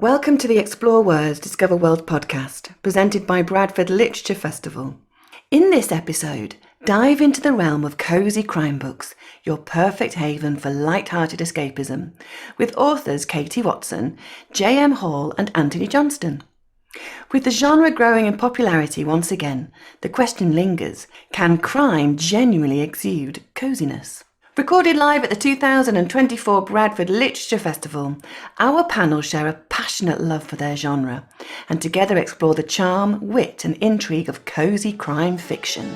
Welcome to the Explore Words, Discover World podcast, presented by Bradford Literature Festival. In this episode, dive into the realm of cosy crime books, your perfect haven for lighthearted escapism, with authors Katy Watson, J.M. Hall and Antony Johnston. With the genre growing in popularity once again, the question lingers, can crime genuinely exude cosiness? Recorded live at the 2024 Bradford Literature Festival, our panel share a passionate love for their genre and together explore the charm, wit and intrigue of cosy crime fiction.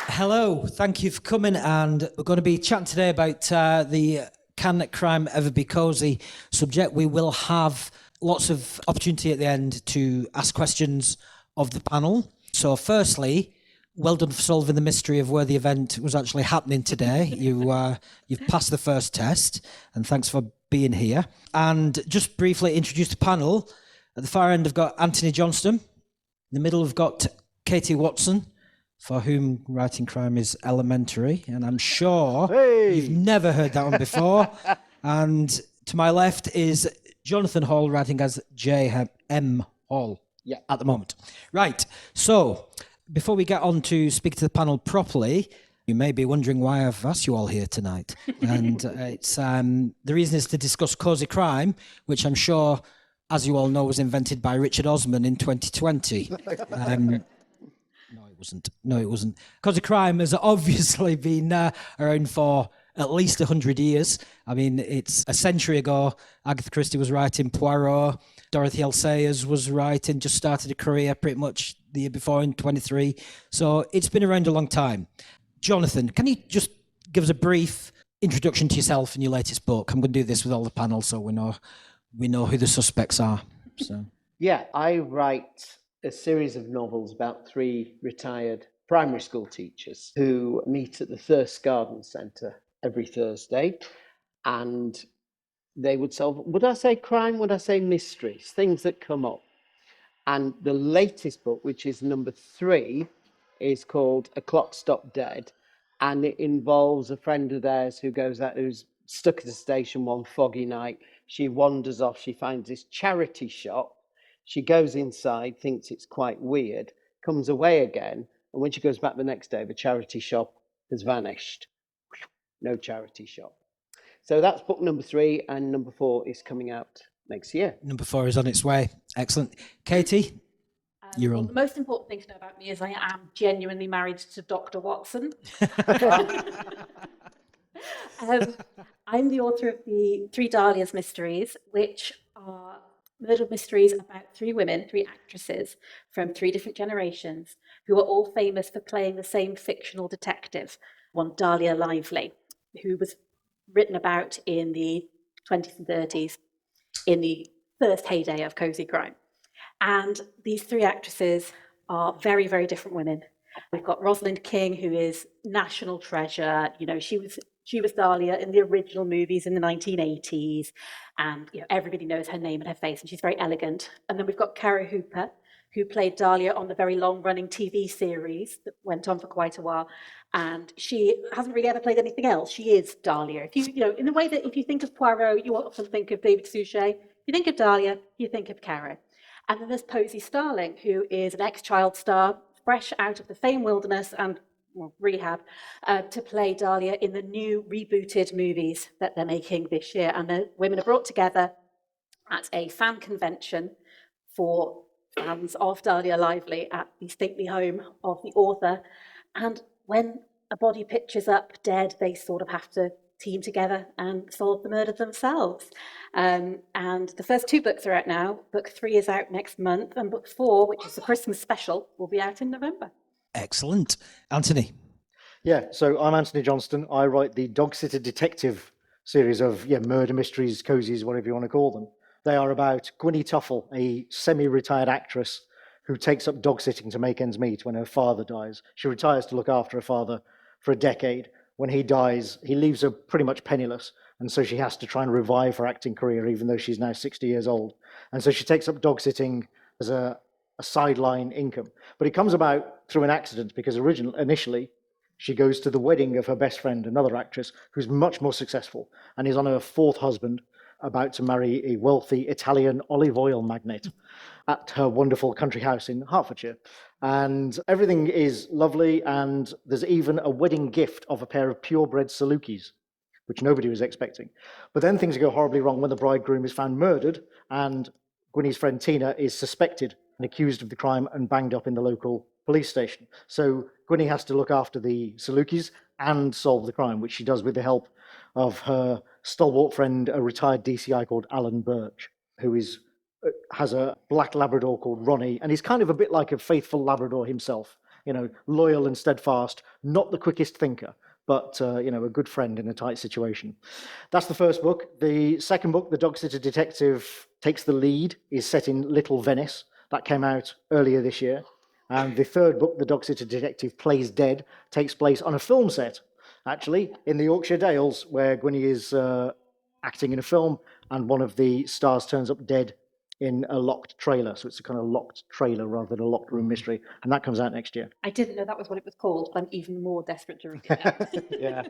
Hello, thank you for coming, and we're going to be chatting today about the Can Crime Ever Be Cosy subject. We will have lots of opportunity at the end to ask questions of the panel. So firstly, well done for solving the mystery of where the event was actually happening today. You've passed the first test, and thanks for being here. And just briefly introduce the panel. At the far end, I've got Antony Johnston. In the middle, I've got Katy Watson, for whom writing crime is elementary, and I'm sure you've never heard that one before. And to my left is Jonathan Hall, writing as J.M. Hall at the moment. Right, so before we get on to speak to the panel properly, you may be wondering why I've asked you all here tonight. And it's the reason is to discuss cosy crime, which I'm sure, as you all know, was invented by Richard Osman in 2020. No, it wasn't. Cosy crime has obviously been around for at least 100 years. I mean, it's a century ago, Agatha Christie was writing Poirot, Dorothy L. Sayers was writing, just started a career pretty much the year before in 23. So it's been around a long time. Jonathan, can you just give us a brief introduction to yourself and your latest book? I'm going to do this with all the panel so we know who the suspects are. So yeah, I write a series of novels about three retired primary school teachers who meet at the Thirst Garden Centre every Thursday, and they would solve, would I say crime, would I say mysteries, things that come up. And the latest book, which is number 3, is called A Clock Stopped Dead, and it involves a friend of theirs who goes out, who's stuck at a station one foggy night. She wanders off, she finds this charity shop. She goes inside, thinks it's quite weird, comes away again, and when she goes back the next day, the charity shop has vanished. No charity shop. So that's book number 3, and number 4 is coming out next year. Number 4 is on its way. Excellent. Katy, you're on. The most important thing to know about me is I am genuinely married to Dr. Watson. I'm the author of the 3 Dahlias mysteries, which are murder mysteries about 3 women, 3 actresses from 3 different generations who are all famous for playing the same fictional detective, one Dahlia Lively, who was written about in the 20s and 30s in the first heyday of cosy crime. And these 3 actresses are very, very different women. We've got Rosalind King, who is national treasure. You know, she was Dahlia in the original movies in the 1980s, and everybody knows her name and her face, and she's very elegant. And then we've got Cara Hooper, who played Dahlia on the very long-running TV series that went on for quite a while, and she hasn't really ever played anything else. She is Dahlia. If in the way that if you think of Poirot, you often think of David Suchet. If you think of Dahlia, you think of Cara. And then there's Posy Starling, who is an ex-child star, fresh out of the fame wilderness and rehab, to play Dahlia in the new rebooted movies that they're making this year. And the women are brought together at a fan convention for fans of Dahlia Lively at the stately home of the author. And when a body pitches up dead, they sort of have to team together and solve the murder themselves. And the first 2 books are out now. Book 3 is out next month, and book 4, which is the Christmas special, will be out in November. Excellent. Antony. Yeah, so I'm Antony Johnston. I write the Dog Sitter Detective series of murder mysteries, cozies, whatever you want to call them. They are about Gwynnie Tuffle, a semi-retired actress who takes up dog sitting to make ends meet when her father dies. She retires to look after her father for a decade. When he dies, he leaves her pretty much penniless, and so she has to try and revive her acting career, even though she's now 60 years old. And so she takes up dog sitting as a sideline income. But it comes about through an accident because initially she goes to the wedding of her best friend, another actress who's much more successful and is on her fourth husband, about to marry a wealthy Italian olive oil magnate at her wonderful country house in Hertfordshire. And everything is lovely, and there's even a wedding gift of a pair of purebred Salukis, which nobody was expecting. But then things go horribly wrong when the bridegroom is found murdered, and Gwynnie's friend Tina is suspected and accused of the crime and banged up in the local police station. So Gwynnie has to look after the Salukis and solve the crime, which she does with the help of her stalwart friend, a retired DCI called Alan Birch, who has a black Labrador called Ronnie, and he's kind of a bit like a faithful Labrador himself, loyal and steadfast, not the quickest thinker, but a good friend in a tight situation. That's the first book. The second book, The Dog Sitter Detective Takes the Lead, is set in Little Venice. That came out earlier this year. And the third book, The Dog Sitter Detective Plays Dead, takes place on a film set, actually, in the Yorkshire Dales, where Gwynnie is acting in a film, and one of the stars turns up dead in a locked trailer. So it's a kind of locked trailer rather than a locked room mystery. And that comes out next year. I didn't know that was what it was called, but I'm even more desperate to read it now. Yeah.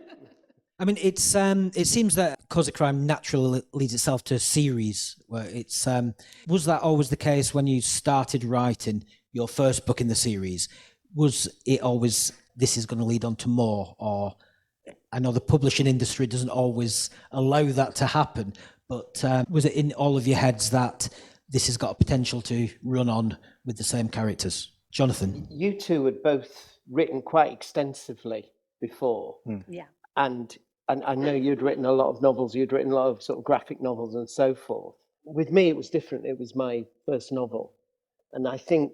I mean, it seems that Cosy Crime naturally leads itself to a series. Where was that always the case when you started writing your first book in the series? Was it always, this is going to lead on to more? Or I know the publishing industry doesn't always allow that to happen, but was it in all of your heads that this has got a potential to run on with the same characters? Jonathan? You two had both written quite extensively before. Yeah. And I know you'd written a lot of novels, you'd written a lot of sort of graphic novels and so forth. With me, it was different. It was my first novel. And I think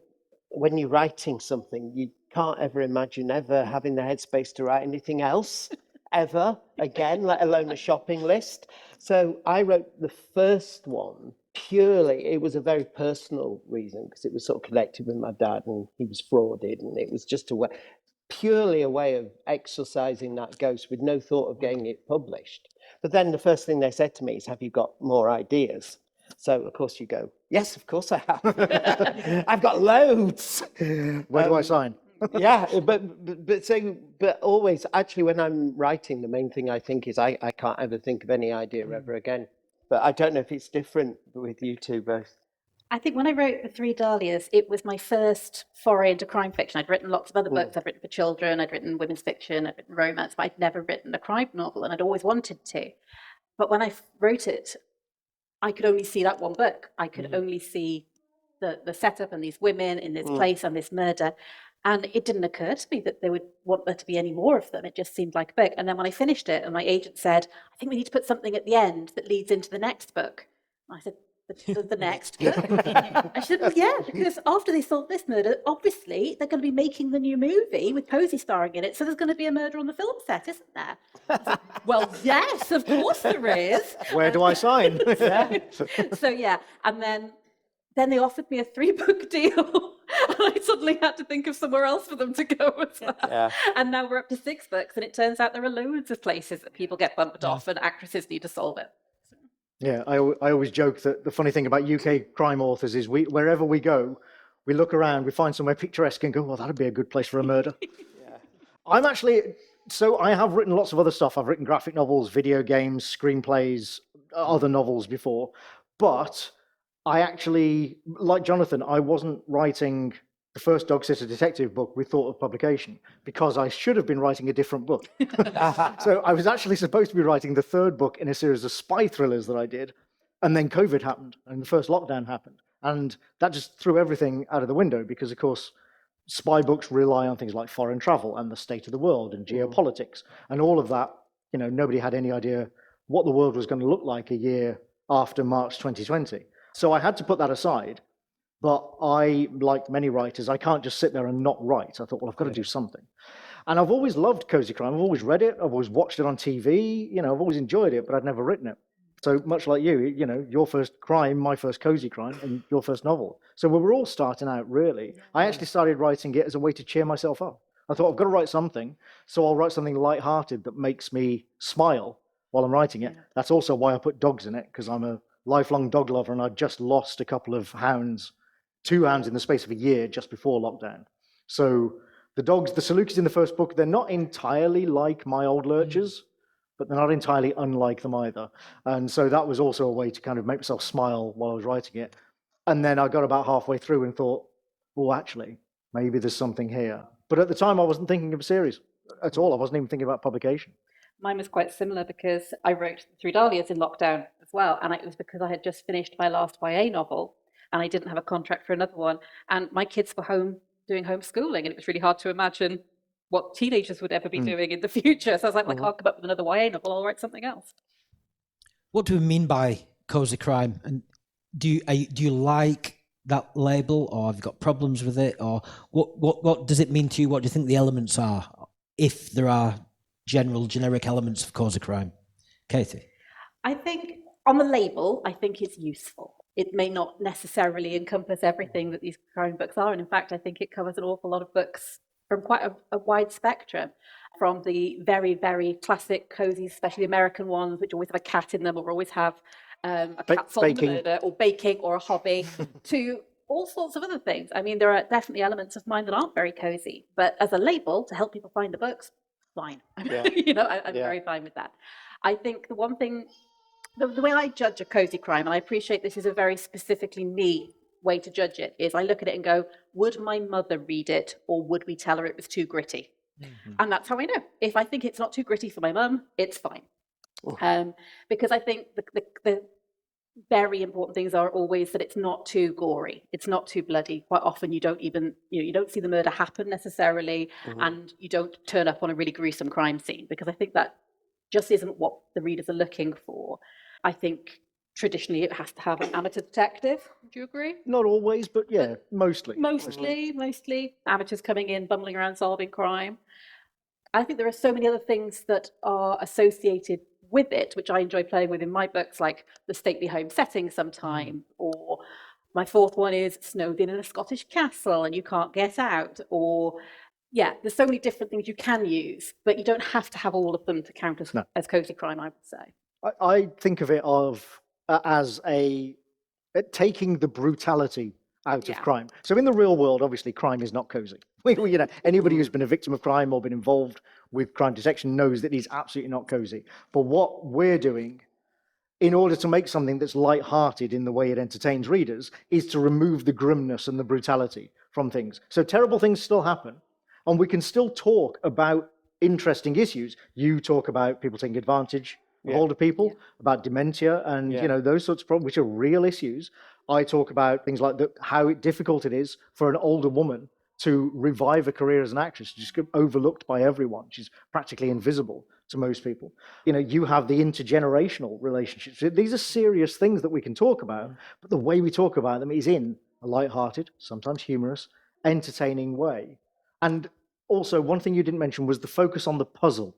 when you're writing something, you can't ever imagine ever having the headspace to write anything else, ever again, let alone a shopping list. So I wrote the first one purely, it was a very personal reason, because it was sort of connected with my dad and he was frauded, and it was just purely a way of exorcising that ghost with no thought of getting it published. But then the first thing they said to me is, have you got more ideas? So, of course, you go, yes, of course I have. I've got loads. Where do I sign? Yeah, but always, actually, when I'm writing, the main thing I think is I can't ever think of any idea ever again. But I don't know if it's different with you two both. I think when I wrote The Three Dahlias, it was my first foray into crime fiction. I'd written lots of other books. I'd written for children, I'd written women's fiction, I'd written romance, but I'd never written a crime novel, and I'd always wanted to. But when I wrote it, I could only see that one book. I could only see the setup and these women in this place and this murder. And it didn't occur to me that they would want there to be any more of them. It just seemed like a book. And then when I finished it and my agent said, I think we need to put something at the end that leads into the next book. And I said, the next book? I said, well, yeah, because after they solve this murder, obviously they're going to be making the new movie with Cosy starring in it. So there's going to be a murder on the film set, isn't there? I said, well, yes, of course there is. Where do I sign? So yeah, and then they offered me a 3-book deal. And I suddenly had to think of somewhere else for them to go as well. Yeah. And now we're up to 6 books, and it turns out there are loads of places that people get bumped off and actresses need to solve it. Yeah, I always joke that the funny thing about UK crime authors is wherever we go, we look around, we find somewhere picturesque and go, well, that'd be a good place for a murder. Yeah. I have written lots of other stuff. I've written graphic novels, video games, screenplays, other novels before. But I actually, like Jonathan, I wasn't writing the first Dog Sitter Detective book with thought of publication, because I should have been writing a different book. So I was actually supposed to be writing the 3rd book in a series of spy thrillers that I did, and then COVID happened, and the first lockdown happened. And that just threw everything out of the window, because, of course, spy books rely on things like foreign travel and the state of the world and geopolitics. And all of that, nobody had any idea what the world was going to look like a year after March 2020. So I had to put that aside. But I, like many writers, I can't just sit there and not write. I thought, well, I've got to do something. And I've always loved Cosy Crime. I've always read it. I've always watched it on TV. I've always enjoyed it, but I'd never written it. So much like you, your first crime, my first Cosy Crime, and your first novel. So we were all starting out, really. I actually started writing it as a way to cheer myself up. I thought, I've got to write something, so I'll write something lighthearted that makes me smile while I'm writing it. That's also why I put dogs in it, because I'm a lifelong dog lover, and I just lost a couple of hounds 2 hounds in the space of a year just before lockdown. So the dogs, the Salukis in the first book, they're not entirely like my old lurchers, but they're not entirely unlike them either. And so that was also a way to kind of make myself smile while I was writing it. And then I got about halfway through and thought, well, actually, maybe there's something here. But at the time, I wasn't thinking of a series at all. I wasn't even thinking about publication. Mine was quite similar because I wrote Three Dahlias in lockdown as well. And it was because I had just finished my last YA novel and I didn't have a contract for another one. And my kids were home doing homeschooling, and it was really hard to imagine what teenagers would ever be doing in the future. So I was like, well, I can't come up with another YA novel, I'll write something else. What do we mean by cozy crime? And do you like that label, or have you got problems with it, or what does it mean to you? What do you think the elements are, if there are generic elements of cozy crime? Katy? I think on the label, I think it's useful. It may not necessarily encompass everything that these crime books are. And in fact, I think it covers an awful lot of books from quite a wide spectrum, from the very, very classic cozy, especially American ones, which always have a cat in them or always have a cat solving a murder or baking or a hobby, to all sorts of other things. I mean, there are definitely elements of mine that aren't very cozy, but as a label to help people find the books, fine. I'm very fine with that. I think the one thing, the way I judge a cozy crime, and I appreciate this is a very specifically me way to judge it, is I look at it and go, would my mother read it, or would we tell her it was too gritty? And that's how I know. If I think it's not too gritty for my mum, it's fine. Because I think the very important things are always that it's not too gory, it's not too bloody. Quite often you don't even, you don't see the murder happen necessarily, and you don't turn up on a really gruesome crime scene, because I think that just isn't what the readers are looking for. I think traditionally it has to have an amateur detective. Would you agree? Not always, but yeah, mostly. Mostly amateurs coming in, bumbling around solving crime. I think there are so many other things that are associated with it, which I enjoy playing with in my books, like the stately home setting sometime, or my fourth one is snowed in a Scottish castle and you can't get out, or there's so many different things you can use, but you don't have to have all of them to count as cozy crime, I would say. I think of it as taking the brutality out of crime. So in the real world, obviously, crime is not cozy. Anybody who's been a victim of crime or been involved with crime detection knows that it's absolutely not cozy. But what we're doing, in order to make something that's light-hearted in the way it entertains readers, is to remove the grimness and the brutality from things. So terrible things still happen, and we can still talk about interesting issues. You talk about people taking advantage of older people, about dementia and those sorts of problems, which are real issues. I talk about things like how difficult it is for an older woman to revive a career as an actress. She's overlooked by everyone. She's practically invisible to most people. You have the intergenerational relationships. These are serious things that we can talk about, but the way we talk about them is in a light-hearted, sometimes humorous, entertaining way. And also, one thing you didn't mention was the focus on the puzzle.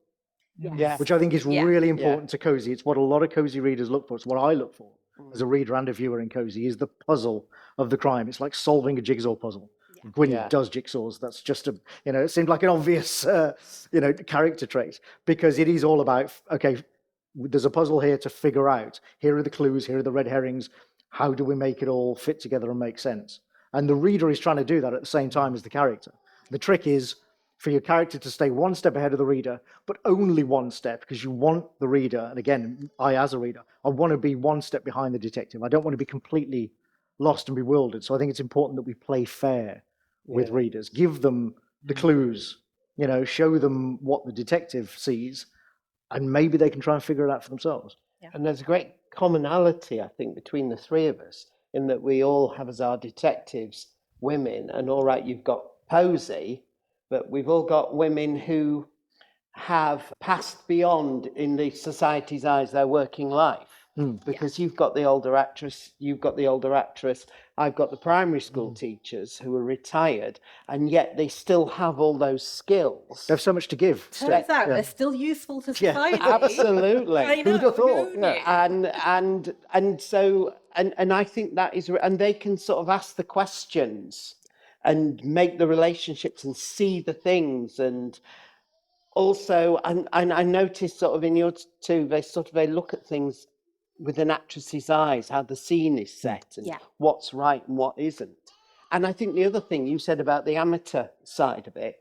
Which I think is really important to cozy. It's what a lot of cozy readers look for. It's what I look for as a reader and a viewer in cozy, is the puzzle of the crime. It's like solving a jigsaw puzzle. Gwynny does jigsaws. That's just it seemed like an obvious character trait, because it is all about, okay, there's a puzzle here to figure out. Here are the clues, here are the red herrings. How do we make it all fit together and make sense? And the reader is trying to do that at the same time as the character. The trick is for your character to stay one step ahead of the reader, but only one step, because you want the reader, and again, I as a reader, I want to be one step behind the detective. I don't want to be completely lost and bewildered. So I think it's important that we play fair with readers, give them the clues, show them what the detective sees, and maybe they can try and figure it out for themselves. And there's a great commonality, I think, between the three of us, in that we all have as our detectives women, and all right, you've got Cosy, but we've all got women who have passed beyond, in the society's eyes, their working life. Because you've got the older actress, I've got the primary school teachers who are retired, and yet they still have all those skills. They have so much to give. Turns out they're still useful to society. Absolutely. I know. Who'd have thought? And so I think that is, and they can sort of ask the questions and make the relationships and see the things. And also, and I noticed sort of in yours too, they look at things with an actress's eyes, how the scene is set and what's right and what isn't. And I think the other thing you said about the amateur side of it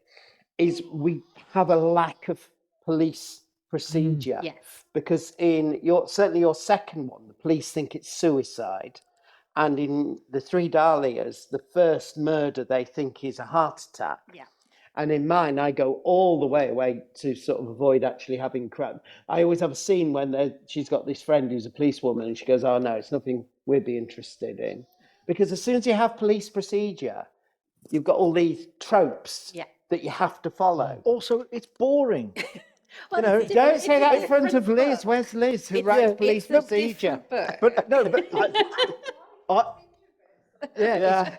is we have a lack of police procedure. Yes. Because in certainly your second one, the police think it's suicide. And in the Three Dahlias, the first murder they think is a heart attack. Yeah. And in mine, I go all the way away to sort of avoid actually having crime. I always have a scene when she's got this friend who's a policewoman and she goes, oh no, it's nothing we'd be interested in. Because as soon as you have police procedure, you've got all these tropes that you have to follow. Also, it's boring. Well, Don't say that in front of Liz. Where's Liz who writes police procedure? But no,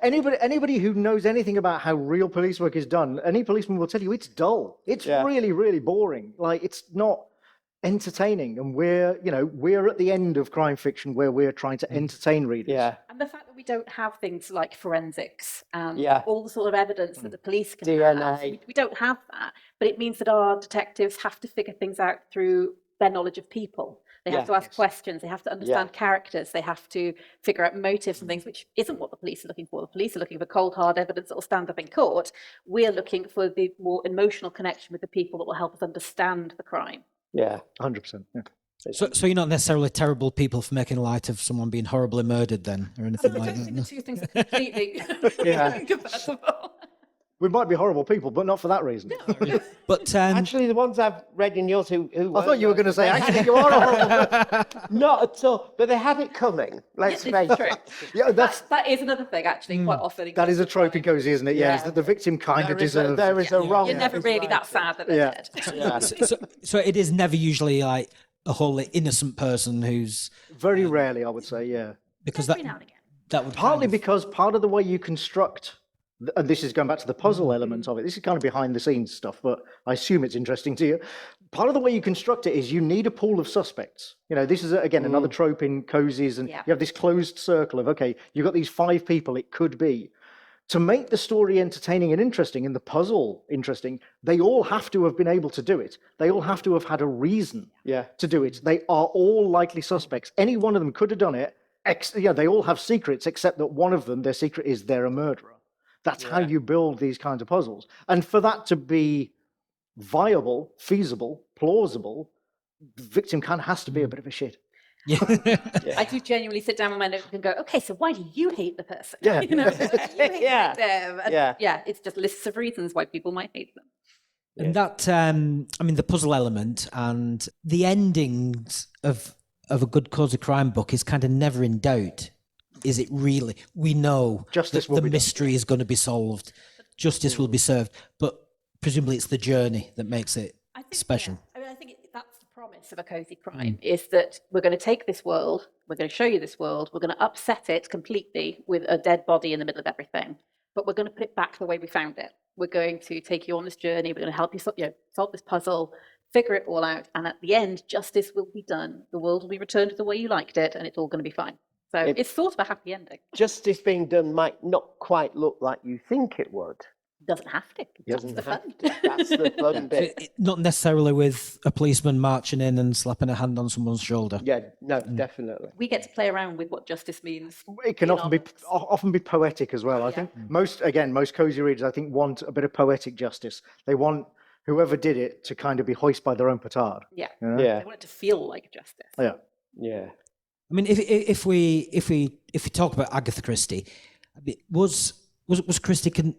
anybody who knows anything about how real police work is done, any policeman will tell you it's dull. It's really, really boring. Like, it's not entertaining. And we're at the end of crime fiction where we're trying to entertain readers. Yeah. And the fact that we don't have things like forensics and Yeah. all the sort of evidence that the police can DNA. have, we don't have that. But it means that our detectives have to figure things out through their knowledge of people. They have to ask questions. They have to understand characters. They have to figure out motives and things, which isn't what the police are looking for. The police are looking for cold, hard evidence that will stand up in court. We're looking for the more emotional connection with the people that will help us understand the crime. Yeah. 100%. Yeah. So you're not necessarily terrible people for making light of someone being horribly murdered then, or anything I like don't that? think No? the two things are completely incompatible. We might be horrible people, but not for that reason. But Actually, the ones I've read in yours who I thought you were going to say, actually, you are a horrible. not at all, but they had it coming. Let's face It's true. it. Yeah, That is another thing, actually, quite often. that is a trope in Cozy, isn't it? Yeah, is that the victim kind of deserves. There is a wrong. You're never really that sad that they're dead. Yeah. so it is never usually like a wholly innocent person who's, Very rarely, I would say, yeah. because Every now and again. that would Partly kind of- because part of the way you construct, and this is going back to the puzzle element of it, this is kind of behind the scenes stuff, but I assume it's interesting to you. Part of the way you construct it is you need a pool of suspects. This is, again, another trope in Cozies, and you have this closed circle of, okay, you've got these 5 people it could be. To make the story entertaining and interesting and the puzzle interesting, they all have to have been able to do it. They all have to have had a reason to do it. They are all likely suspects. Any one of them could have done it. They all have secrets, except that one of them, their secret is they're a murderer. That's how you build these kinds of puzzles. And for that to be viable, feasible, plausible, the victim has to be a bit of a shit. I do genuinely sit down with my notebook and go, okay, so why do you hate the person? Yeah. You hate Yeah. them. And Yeah. it's just lists of reasons why people might hate them. And that, the puzzle element and the endings of a good Cozy crime book is kind of never in doubt. Is it really? We know Justice that will the be done. mystery is going to be solved. Justice will be served. But presumably it's the journey that makes it I think, special. I think that's the promise of a cozy crime, is that we're going to take this world, we're going to show you this world, we're going to upset it completely with a dead body in the middle of everything, but we're going to put it back the way we found it. We're going to take you on this journey, we're going to help you solve this puzzle, figure it all out, and at the end, justice will be done. The world will be returned to the way you liked it, and it's all going to be fine. So it's sort of a happy ending. Justice being done might not quite look like you think it would. Doesn't have to. That's the fun. That's the fun bit. Not necessarily with a policeman marching in and slapping a hand on someone's shoulder. Yeah, no, definitely. We get to play around with what justice means. It can in often be poetic as well. I think most Cozy readers, I think, want a bit of poetic justice. They want whoever did it to kind of be hoisted by their own petard. Yeah. Yeah. They want it to feel like justice. Yeah. Yeah. I mean, if we talk about Agatha Christie, was Christie?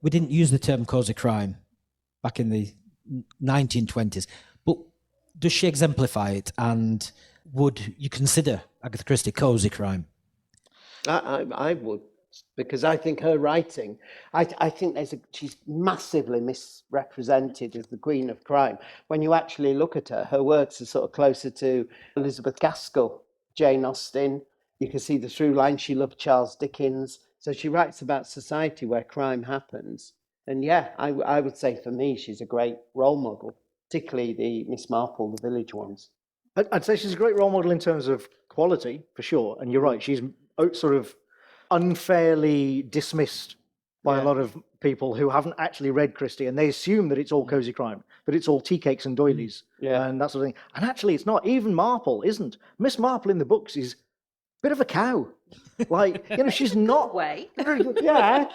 We didn't use the term cozy crime back in the 1920s, but does she exemplify it? And would you consider Agatha Christie cozy crime? I would, because I think her writing, I think she's massively misrepresented as the queen of crime. When you actually look at her works are sort of closer to Elizabeth Gaskell, Jane Austen. You can see the through line. She loved Charles Dickens. So she writes about society where crime happens. And yeah, I would say for me, she's a great role model, particularly the Miss Marple, the village ones. I'd say she's a great role model in terms of quality, for sure. And you're right, she's sort of unfairly dismissed by a lot of people who haven't actually read Christie, and they assume that it's all cozy crime, that it's all tea cakes and doilies and that sort of thing. And actually, it's not. Even Marple isn't. Miss Marple in the books is a bit of a cow. Like, she's not. Way. Yeah,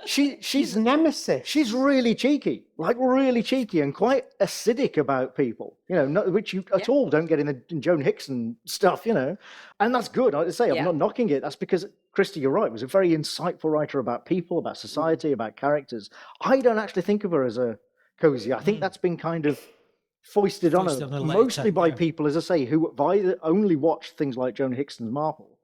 She's nemesis. She's really cheeky, and quite acidic about people, which you at all don't get in Joan Hickson stuff, and that's good. I say, I'm not knocking it. That's because Christy, you're right, was a very insightful writer about people, about society, about characters. I don't actually think of her as a cozy. I think that's been kind of foisted on her, mostly by people, as I say, who either only watch things like Joan Hickson's Marple,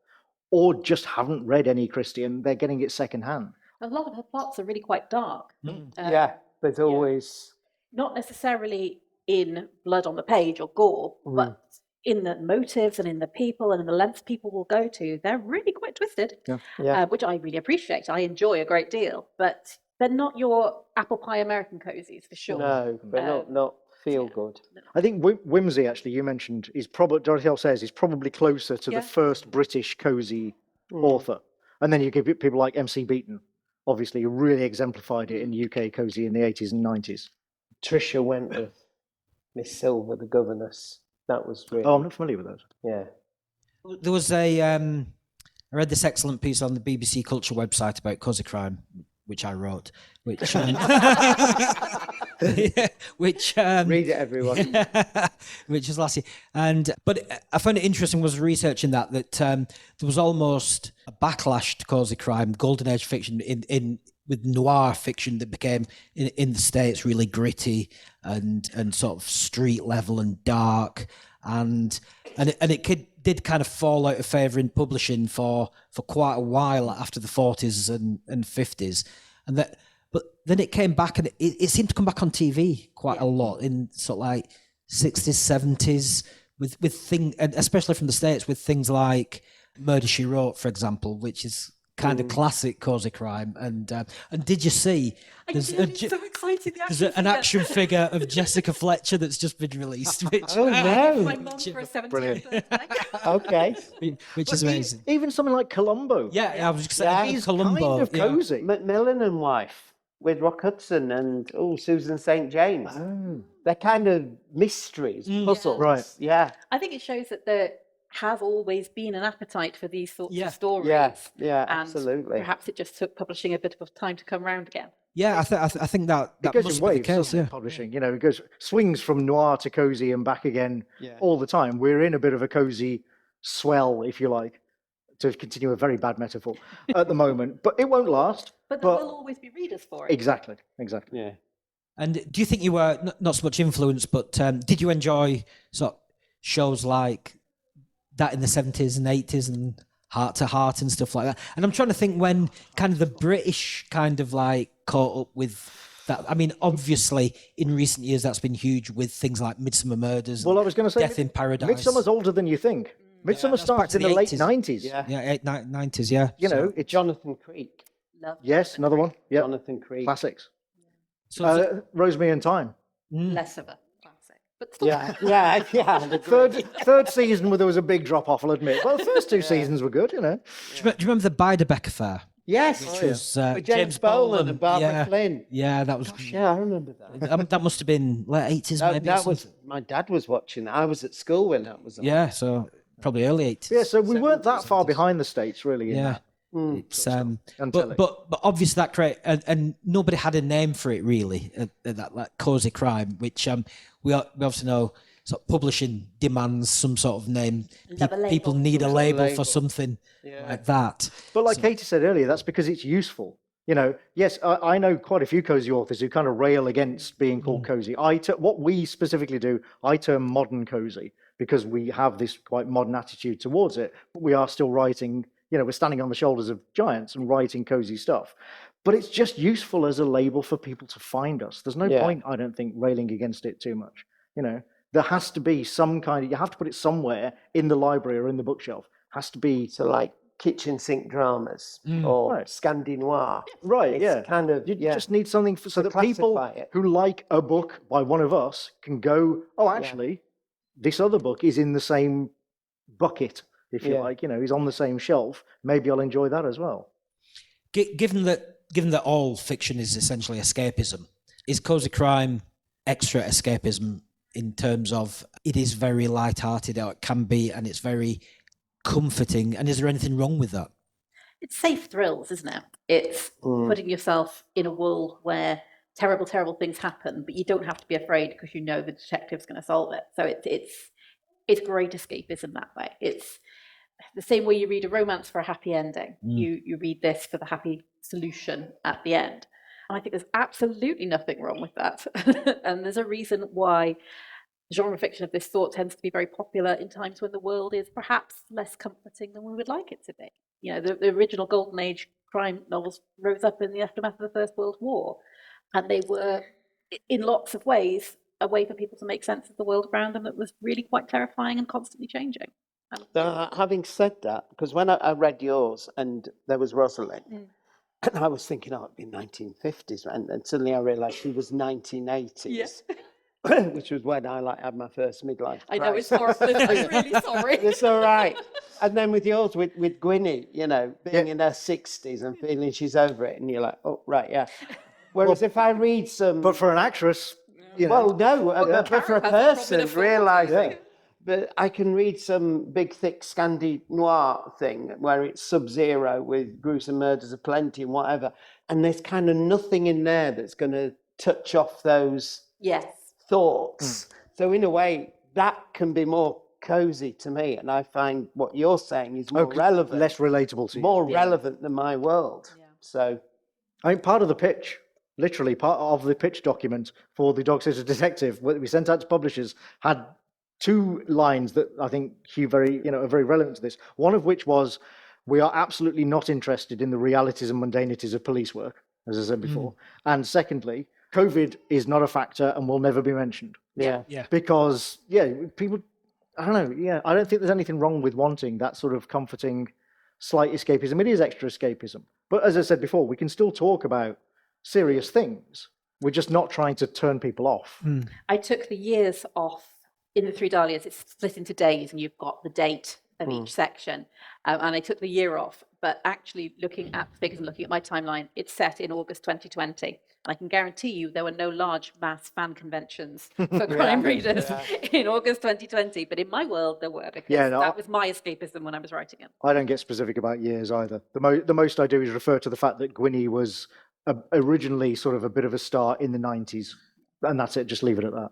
or just haven't read any Christie, and they're getting it secondhand. A lot of her plots are really quite dark. There's always... Not necessarily in blood on the page or gore, but in the motives and in the people and in the lengths people will go to. They're really quite twisted, which I really appreciate. I enjoy a great deal, but they're not your apple pie American cozies, for sure. No, but not feel good. I think Whimsy, actually, you mentioned, is probably, Dorothy L. says, is probably closer to the first British cozy author. And then you give it people like MC Beaton, obviously, who really exemplified it in UK cozy in the 80s and 90s. Tricia Wentworth, Miss Silver, the governess. That was really... Oh, I'm not familiar with those. Yeah. There was I read this excellent piece on the BBC Culture website about cozy crime, which I wrote, which read it, everyone. Which was last year, but I found it interesting was researching that there was almost a backlash to cozy crime, golden age fiction with noir fiction that became in the States really gritty and sort of street level and dark, and it did kind of fall out of favour in publishing for quite a while after the 40s and 50s, but then it came back, and it seemed to come back on TV quite a lot in sort of like 60s, 70s with things, and especially from the States, with things like Murder, She Wrote, for example, which is kind of classic cozy crime. And did you see? There's so excited. There's an action figure of Jessica Fletcher that's just been released. Which, my mum for a 17th birthday. Okay. Which is amazing. Even something like Columbo. Yeah, I was just saying, He's Columbo. kind of cozy. Macmillan and Wife with Rock Hudson and Susan St. James. Oh. They're kind of mysteries, puzzles. Right. Yeah. I think it shows that there has always been an appetite for these sorts of stories. Yeah, and absolutely. Perhaps it just took publishing a bit of time to come around again. Yeah, I think that goes must in be the waves, case. doesn't it, publishing. It goes swings from noir to cozy and back again all the time. We're in a bit of a cozy swell, if you like, to continue a very bad metaphor at the moment. But it won't last. But there will always be readers for it. Exactly. Yeah. And do you think you were not so much influenced, but did you enjoy sort of shows like that in the 70s and 80s and Heart to Heart and stuff like that? And I'm trying to think when kind of the British kind of like caught up with that. I mean, obviously in recent years that's been huge with things like Midsummer Murders. Well, I was going to say Death in Paradise. Midsummer's older than you think. Midsummer starts in the late 90s. Yeah, 90s. Yeah. It's Jonathan Creek. Yes, another one. Yeah, Jonathan Creek. Classics. So Rosemary and Thyme. Less of a classic, but still. Yeah. Third season where there was a big drop off, I'll admit. Well, the first two seasons were good, Do you remember the Beiderbecke affair? Yes. Which was With James Boland and Barbara Flynn. Yeah, that was. Yeah, I remember that. That must have been late 80s, maybe. That was my dad was watching that. I was at school when that was on. Yeah, so probably early 80s. Yeah, so we weren't that far behind the States, really. Yeah. It's but obviously that and nobody had a name for it really, that cozy crime, which we obviously know sort of publishing demands some sort of name. People need a label for something like that. But like Katie said earlier, that's because it's useful. Yes, I know quite a few cozy authors who kind of rail against being called cozy. What we specifically do, I term modern cozy, because we have this quite modern attitude towards it, but we are still writing. We're standing on the shoulders of giants and writing cozy stuff. But it's just useful as a label for people to find us. There's no point, I don't think, railing against it too much. There has to be some kind of, you have to put it somewhere in the library or in the bookshelf. Has to be. So like kitchen sink dramas or Scandi Noir. Right, it's kind of, you just need something so that people who like a book by one of us can go, actually, this other book is in the same bucket. If you like, he's on the same shelf. Maybe I'll enjoy that as well. Given that all fiction is essentially escapism, is cozy crime extra escapism in terms of it is very light-hearted, or it can be, and it's very comforting? And is there anything wrong with that? it's safe thrills, isn't it? It's putting yourself in a world where terrible, terrible things happen, but you don't have to be afraid because you know the detective's going to solve it. So it's great escapism that way. It's the same way you read a romance for a happy ending. You read this for the happy solution at the end. And I think there's absolutely nothing wrong with that. And there's a reason why genre fiction of this sort tends to be very popular in times when the world is perhaps less comforting than we would like it to be. You know, the original Golden Age crime novels rose up in the aftermath of the First World War, and they were, in lots of ways, a way for people to make sense of the world around them that was really quite terrifying and constantly changing. Having said that, because when I read yours and there was Rosalind, and I was thinking, oh, it'd be 1950s, and suddenly I realised she was 1980s. Yes. Which was when I had my first midlife crisis. I know, it's horrible. I'm really sorry. It's all right. And then with yours, with Gwynny, you know, being in her 60s and feeling she's over it, and you're like, oh, right, yeah. Whereas if I read some... But for an actress, you know... Well, no, but for a person, realising... Yeah. But I can read some big, thick Scandi noir thing where it's Sub-Zero with gruesome murders aplenty and whatever, and there's kind of nothing in there that's going to touch off those thoughts. So in a way, that can be more cozy to me, and I find what you're saying is more relevant, less relatable to you, more relevant than my world. So I think part of the pitch, literally part of the pitch document for the Dog Sitter Detective, what we sent out to publishers, had 2 lines that I think are very relevant to this. One of which was, we are absolutely not interested in the realities and mundanities of police work, as I said before. And secondly, COVID is not a factor and will never be mentioned. Yeah. Because, people, I don't know, I don't think there's anything wrong with wanting that sort of comforting, slight escapism. It is extra escapism. But as I said before, we can still talk about serious things. We're just not trying to turn people off. I took the years off. In the 3 Dahlias, it's split into days, and you've got the date of each section. And I took the year off, but actually looking at the figures and looking at my timeline, it's set in August 2020. And I can guarantee you there were no large mass fan conventions for crime readers in August 2020. But in my world, there were, because that was my escapism when I was writing it. I don't get specific about years either. The most I do is refer to the fact that Gwynny was originally sort of a bit of a star in the 90s. And that's it, just leave it at that.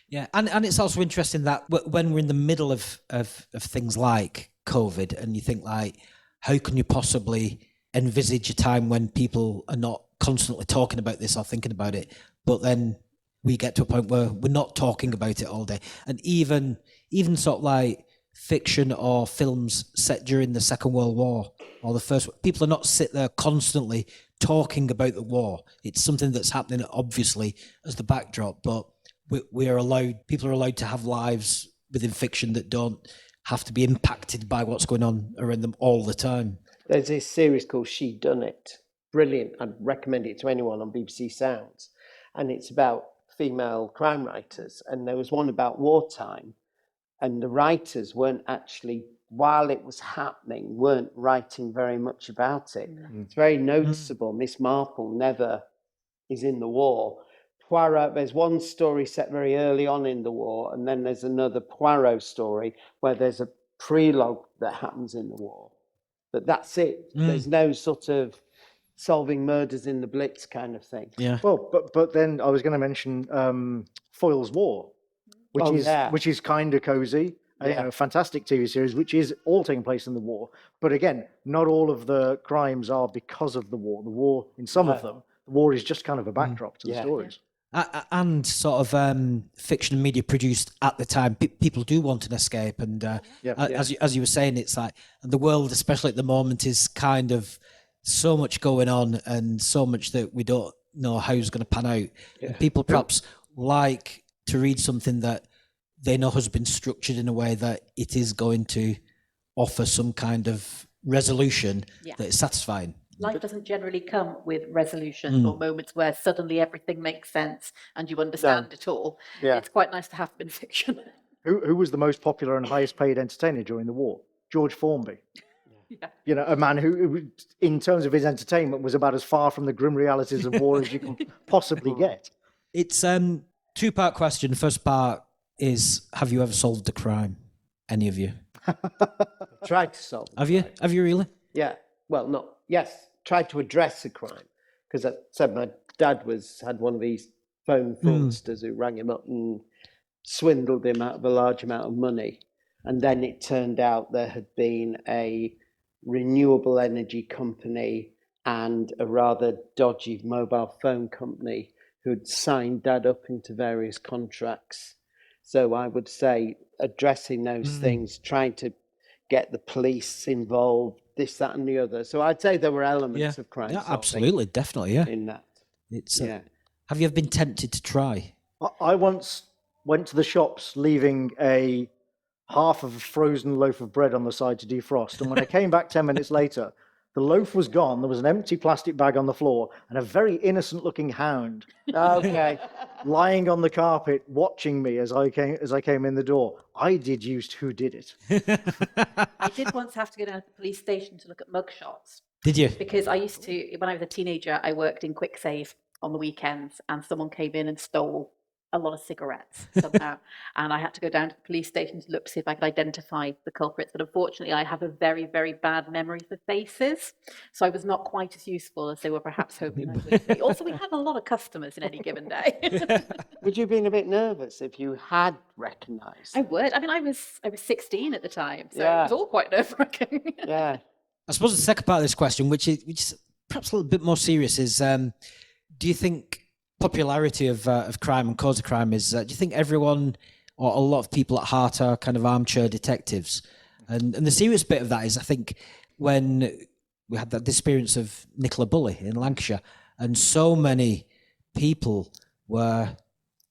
Yeah, and it's also interesting that when we're in the middle of things like COVID, and you think, like, how can you possibly envisage a time when people are not constantly talking about this or thinking about it, but then we get to a point where we're not talking about it all day. And even sort of like fiction or films set during the Second World War or the First, people are not sit there constantly talking about the war. It's something that's happening, obviously, as the backdrop, but people are allowed to have lives within fiction that don't have to be impacted by what's going on around them all the time. There's this series called She Done It. Brilliant. I'd recommend it to anyone on BBC Sounds. And it's about female crime writers. And there was one about wartime. And the writers weren't actually, while it was happening, weren't writing very much about it. It's very noticeable. Miss Marple never is in the war. Poirot, there's one story set very early on in the war, and then there's another Poirot story where there's a prelogue that happens in the war. But that's it. There's no sort of solving murders in the Blitz kind of thing. Yeah. Well, but then I was going to mention Foyle's War, which is kind of cozy. A fantastic TV series, which is all taking place in the war. But again, not all of the crimes are because of the war. The war, in some of them, the war is just kind of a backdrop to the stories. And sort of fiction and media produced at the time, people do want an escape, and as you were saying, it's like the world, especially at the moment, is kind of so much going on and so much that we don't know how it's going to pan out. And people perhaps like to read something that they know has been structured in a way that it is going to offer some kind of resolution that is satisfying. Life doesn't generally come with resolutions or moments where suddenly everything makes sense and you understand it all. It's quite nice to have them in fiction. Who was the most popular and highest paid entertainer during the war? George Formby. You know, a man who, in terms of his entertainment, was about as far from the grim realities of war as you can possibly get. It's a 2-part question. The first part is, have you ever solved a crime? Any of you? Tried to solve. Have you? Have you really? Yeah. tried to address a crime. Because I said my dad had one of these phone fraudsters who rang him up and swindled him out of a large amount of money. And then it turned out there had been a renewable energy company and a rather dodgy mobile phone company who'd signed Dad up into various contracts. So I would say addressing those things, trying to get the police involved, this, that, and the other. So I'd say there were elements of crime. Yeah, absolutely, definitely, yeah. In that. It's have you ever been tempted to try? I once went to the shops leaving a half of a frozen loaf of bread on the side to defrost. And when I came back 10 minutes later, the loaf was gone. There was an empty plastic bag on the floor and a very innocent looking hound lying on the carpet watching me as I came in the door. I deduced who did it. I did once have to go down to the police station to look at mugshots. Did you? Because I used to, when I was a teenager, I worked in Quick Save on the weekends, and someone came in and stole a lot of cigarettes somehow. And I had to go down to the police station to look to see if I could identify the culprits. But unfortunately, I have a very, very bad memory for faces. So I was not quite as useful as they were perhaps hoping I would be. Also, we have a lot of customers in any given day. Would you have been a bit nervous if you had recognised? I would. I mean, I was 16 at the time, so it was all quite nerve-wracking. Yeah. I suppose the second part of this question, which is perhaps a little bit more serious, is do you think popularity of crime and cause of crime is, do you think everyone or a lot of people at heart are kind of armchair detectives? And the serious bit of that is, I think, when we had that experience of Nicola Bulley in Lancashire, and so many people were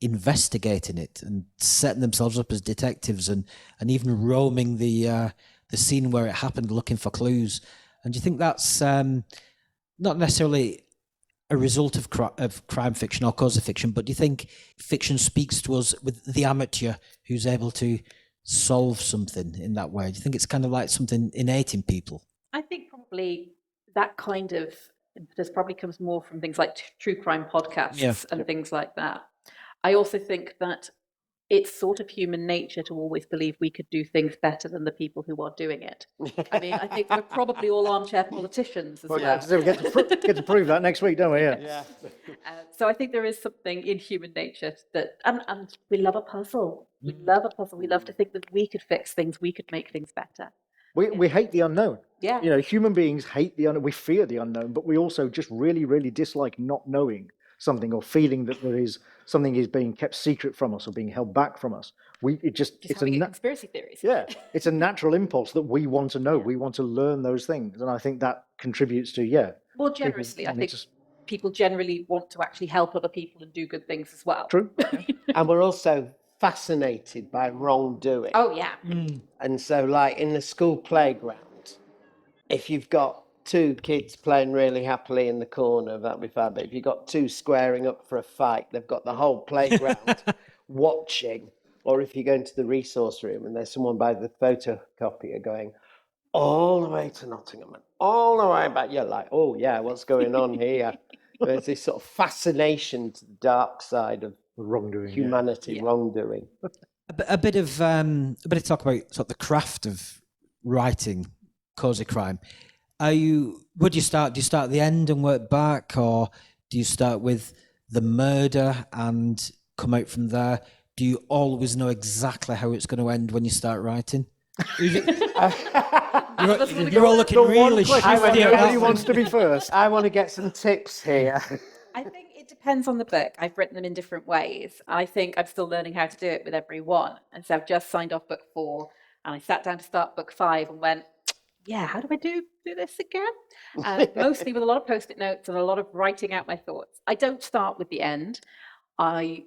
investigating it and setting themselves up as detectives and even roaming the scene where it happened looking for clues. And do you think that's not necessarily a result of crime fiction or cause of fiction, but do you think fiction speaks to us with the amateur who's able to solve something in that way? Do you think it's kind of like something innate in people? I think probably that kind of impetus probably comes more from things like true crime podcasts and things like that. I also think that it's sort of human nature to always believe we could do things better than the people who are doing it. I mean, I think we're probably all armchair politicians as well. Yeah, we get to prove that next week, don't we? Yeah. So I think there is something in human nature that, and we love a puzzle. We love a puzzle. We love to think that we could fix things, we could make things better. We hate the unknown. Yeah. You know, human beings hate the unknown. We fear the unknown, but we also just really, really dislike not knowing something or feeling that something is being kept secret from us or being held back from us. It's a conspiracy theories. Yeah, it's a natural impulse that we want to know. We want to learn those things, and I think that contributes to More generously, I think people generally want to actually help other people and do good things as well. True. And we're also fascinated by wrongdoing. Oh yeah. And so, like in the school playground, if you've got two kids playing really happily in the corner, that'd be fine. But if you've got two squaring up for a fight, they've got the whole playground watching. Or if you go into the resource room and there's someone by the photocopier going all the way to Nottingham and all the way back, you're like, oh yeah, what's going on here? There's this sort of fascination to the dark side of wrongdoing, humanity, wrongdoing. A bit of talk about sort of the craft of writing cosy crime. Do you start at the end and work back, or do you start with the murder and come out from there? Do you always know exactly how it's going to end when you start writing? You're all looking really shifty. Everybody wants to be first. I want to get some tips here. I think it depends on the book. I've written them in different ways. I think I'm still learning how to do it with every one. And so I've just signed off book 4 and I sat down to start book 5 and went, how do I do this again? Mostly with a lot of post-it notes and a lot of writing out my thoughts. I don't start with the end. I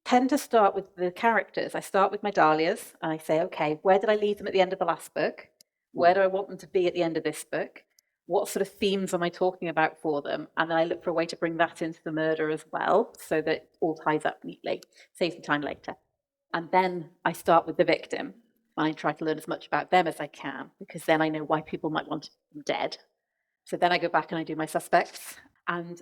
tend to start with the characters. I start with my dahlias and I say, okay, where did I leave them at the end of the last book? Where do I want them to be at the end of this book? What sort of themes am I talking about for them? And then I look for a way to bring that into the murder as well, so that it all ties up neatly, saves me time later. And then I start with the victim. I try to learn as much about them as I can, because then I know why people might want them dead. So then I go back and I do my suspects. And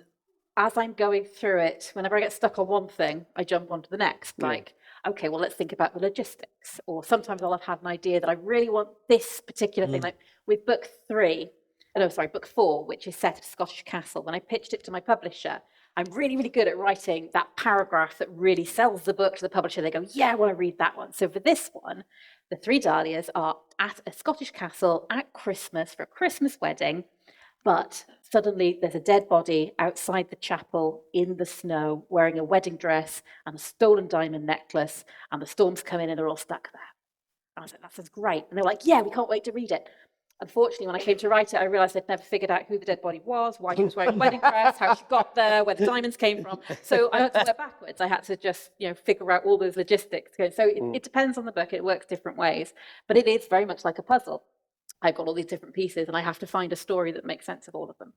as I'm going through it, whenever I get stuck on one thing, I jump onto the next. Like, okay, well, let's think about the logistics. Or sometimes I'll have had an idea that I really want this particular thing. Like with book 3, book 4, which is set at a Scottish castle. When I pitched it to my publisher, I'm really, really good at writing that paragraph that really sells the book to the publisher. They go, yeah, I want to read that one. So for this one, the 3 dahlias are at a Scottish castle at Christmas for a Christmas wedding, but suddenly there's a dead body outside the chapel in the snow wearing a wedding dress and a stolen diamond necklace, and the storms come in and they're all stuck there. And I was like, that sounds great. And they're like, yeah, we can't wait to read it. Unfortunately, when I came to write it, I realised I'd never figured out who the dead body was, why she was wearing a wedding dress, how she got there, where the diamonds came from. So I had to work backwards. I had to just, figure out all those logistics. So it depends on the book. It works different ways. But it is very much like a puzzle. I've got all these different pieces, and I have to find a story that makes sense of all of them.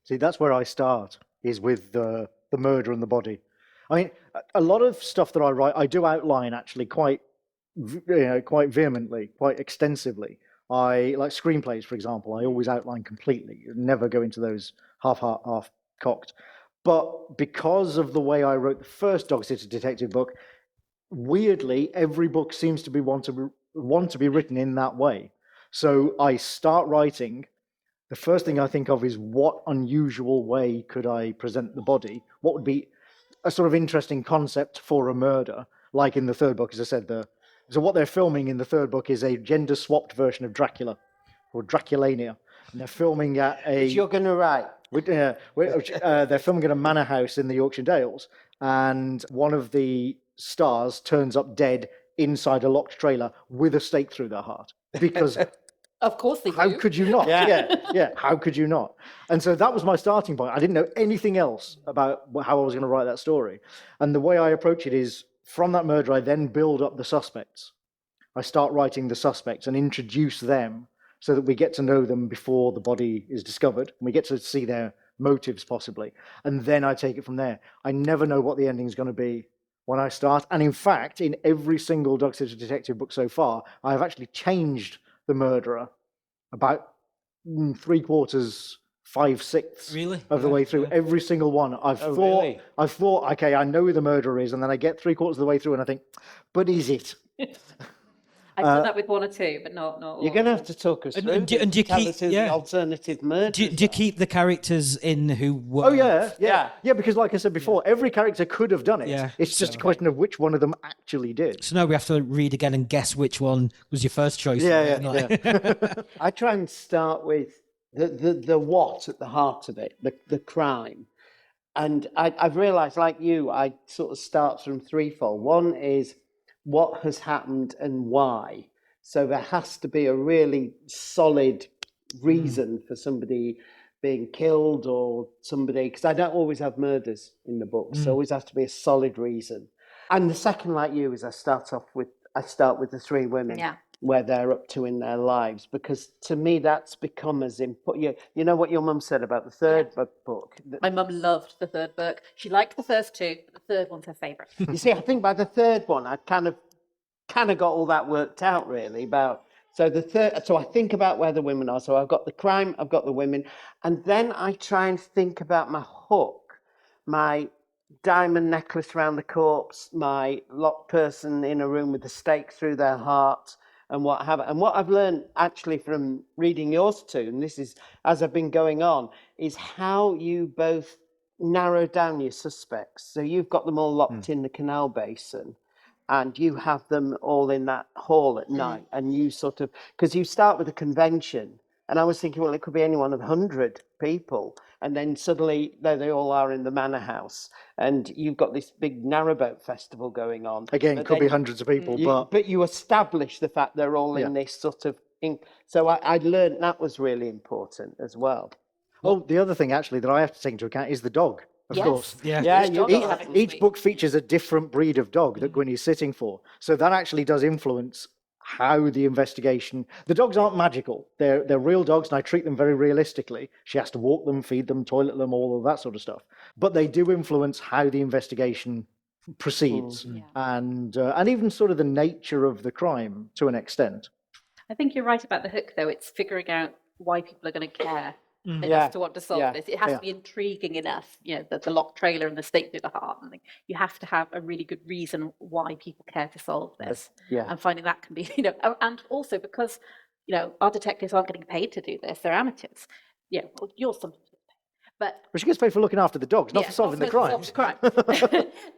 See, that's where I start, is with the murder and the body. I mean, a lot of stuff that I write, I do outline actually quite vehemently, quite extensively. I like screenplays, for example. I always outline completely. You never go into those half-cocked. But because of the way I wrote the first Dog Sitter Detective book, weirdly, every book seems to be want to be written in that way. So I start writing. The first thing I think of is what unusual way could I present the body? What would be a sort of interesting concept for a murder? Like in the third book, as I said, so what they're filming in the third book is a gender-swapped version of Dracula, or Draculania. And they're filming at a... Which you're going to write. They're filming at a manor house in the Yorkshire Dales, and one of the stars turns up dead inside a locked trailer with a stake through their heart. Because... Of course they do. How could you not? Yeah. How could you not? And so that was my starting point. I didn't know anything else about how I was going to write that story. And the way I approach it is, from that murder, I then build up the suspects. I start writing the suspects and introduce them so that we get to know them before the body is discovered. And we get to see their motives, possibly. And then I take it from there. I never know what the ending is going to be when I start. And in fact, in every single Dog Sitter Detective book so far, I have actually changed the murderer about 3/4, 5/6 Really? of the way through every single one. I've thought, okay, I know who the murderer is, and then I get 3/4 of the way through and I think, but is it? I've done that with 1 or 2, but not all. You're going to have to talk us through. And do you tell keep us who the alternative murders do you keep the characters in who were? Oh yeah. Because like I said before, every character could have done it. Yeah, it's just a question of which one of them actually did. So now we have to read again and guess which one was your first choice. I try and start with the what at the heart of it, the crime. And I've realised, like you, I sort of start from threefold. One is what has happened and why. So there has to be a really solid reason for somebody being killed or somebody, because I don't always have murders in the books. So always has to be a solid reason. And the second, like you, is I start with the 3 women. Yeah. Where they're up to in their lives, because to me that's become as important. You know what your mum said about the third book? My mum loved the third book. She liked the first 2, but the third one's her favourite. You see, I think by the third one, I kind of got all that worked out really about. So I think about where the women are. So I've got the crime, I've got the women, and then I try and think about my hook, my diamond necklace around the corpse, my locked person in a room with a stake through their heart. And what I've learned actually from reading yours too, and this is as I've been going on, is how you both narrow down your suspects. So you've got them all locked in the canal basin, and you have them all in that hall at night, and you sort of, because you start with a convention, and I was thinking, well, it could be any one of 100 people, and then suddenly there they all are in the manor house, and you've got this big narrowboat festival going on. Again, it could be hundreds of people, but you establish the fact they're all in this sort of. So I learned that was really important as well. Oh, the other thing actually that I have to take into account is the dog, of course. Each book features a different breed of dog that Gwynnie's sitting for, so that actually does influence how the investigation. The dogs aren't magical; they're real dogs, and I treat them very realistically. She has to walk them, feed them, toilet them, all of that sort of stuff. But they do influence how the investigation proceeds, and even sort of the nature of the crime to an extent. I think you're right about the hook, though. It's figuring out why people are going to care enough to want to solve this. It has to be intriguing enough, the locked trailer and the stake through the heart. And you have to have a really good reason why people care to solve this. And finding that can be, and also because, our detectives aren't getting paid to do this, they're amateurs. Yeah, well, you're something. But she gets paid for looking after the dogs, not for solving the crime.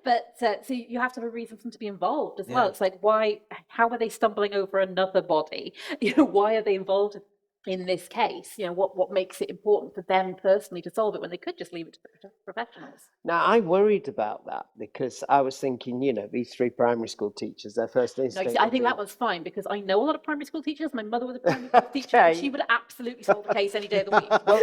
But so you have to have a reason for them to be involved as well. It's like, why? How are they stumbling over another body? Why are they involved in this case? What makes it important for them personally to solve it when they could just leave it to the professionals? Now, I worried about that because I was thinking, these 3 primary school teachers, their first instinct. No, I think that was fine because I know a lot of primary school teachers. My mother was a primary school teacher, and she would absolutely solve the case any day of the week. Well,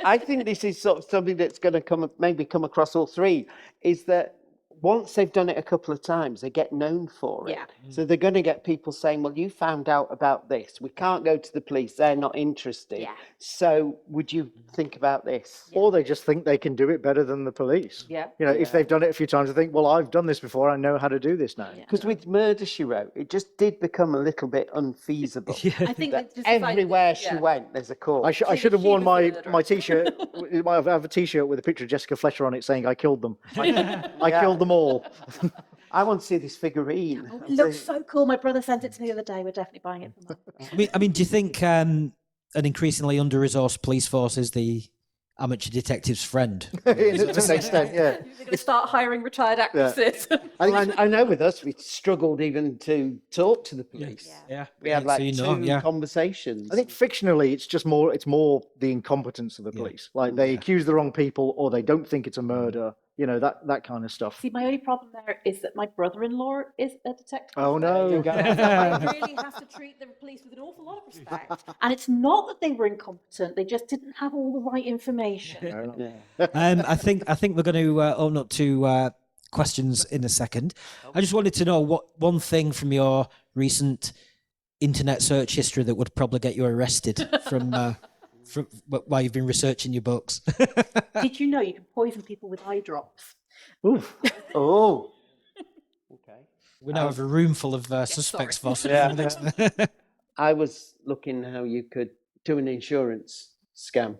I think this is sort of something that's going to come across all 3, is that once they've done it a couple of times, they get known for it. Yeah. So they're going to get people saying, well, you found out about this. We can't go to the police. They're not interested. Yeah. So would you think about this? Or they just think they can do it better than the police. Yeah. If they've done it a few times, they think, well, I've done this before. I know how to do this now. Because with Murder, She Wrote, it just did become a little bit unfeasible. I think That that just everywhere she went, there's a court. I should have worn was my the murderer. T-shirt. I have a T-shirt with a picture of Jessica Fletcher on it saying, I killed them. I killed them all. I want to see this figurine. It looks so cool. My brother sent it to me the other day. We're definitely buying it for Mum. I mean, do you think an increasingly under-resourced police force is the amateur detective's friend? To an extent, yeah. They're going to start hiring retired actresses. I know with us, we struggled even to talk to the police. Yeah. We had like So 2 conversations. I think fictionally, it's more the incompetence of the police. Like they accuse the wrong people, or they don't think it's a murder. That kind of stuff. See, my only problem there is that my brother-in-law is a detective. Oh no! I really have to treat the police with an awful lot of respect. And it's not that they were incompetent; they just didn't have all the right information. I think we're going to open up to questions in a second. I just wanted to know what one thing from your recent internet search history that would probably get you arrested from while you've been researching your books. Did you know you can poison people with eye drops? Oof. Oh. Okay. We now have a room full of suspects for some reason. I was looking how you could do an insurance scam,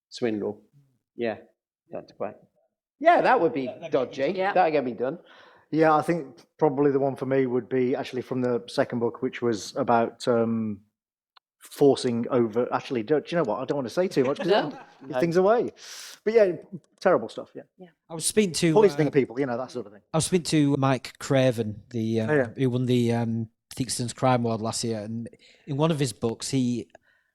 swindle. Yeah, that's quite. Yeah, that would be dodgy. Yeah. That'd get me done. Yeah, I think probably the one for me would be actually from the second book, which was about forcing over. Actually, do you know what? I don't want to say too much because No. give things away. But yeah, terrible stuff. Yeah, I was speaking to poisoning people. That sort of thing. I was speaking to Mike Craven, who won the Theakston's Crime Award last year, and in one of his books, he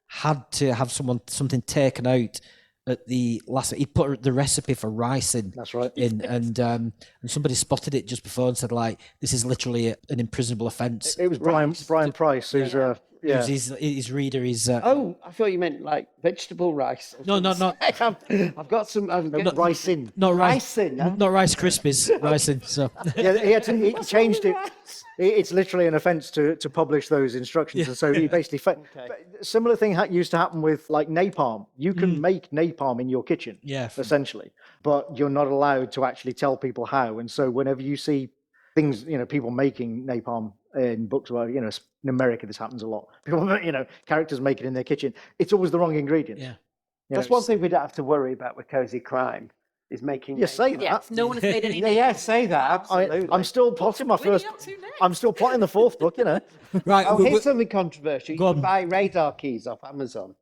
had to have something taken out at the last. He put the recipe for rice in. That's right. And somebody spotted it just before and said, like, this is literally an imprisonable offence. It was Brian Price, who's His reader is. Oh, I thought you meant like vegetable rice. No, not I've got some. rice in. not rice. in. Huh? Not Rice Krispies. Rice in. So Yeah, he changed it. It's literally an offence to publish those instructions, and so he basically. But similar thing used to happen with like napalm. You can make napalm in your kitchen, essentially, but you're not allowed to actually tell people how. And so whenever you see things, people making napalm in books, where in America this happens a lot. People, characters make it in their kitchen. It's always the wrong ingredient. Yeah. That's one thing we don't have to worry about with Cozy Crime is making. You say that. Yes, no one has made any. Yeah, say that. Absolutely. I'm still plotting my first. I'm still plotting the fourth book. right. Oh, here's something controversial. You Go can on. buy radar keys off Amazon.